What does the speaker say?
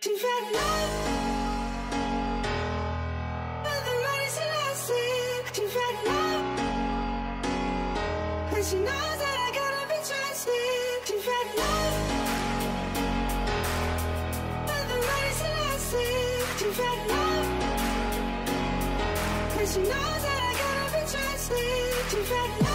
You've had love, but the money's lasting. You've had love, but she knows that I gotta be trusted. You've had love, but the money's lasting. You've had love, but she knows that I gotta be trusted. You've had love.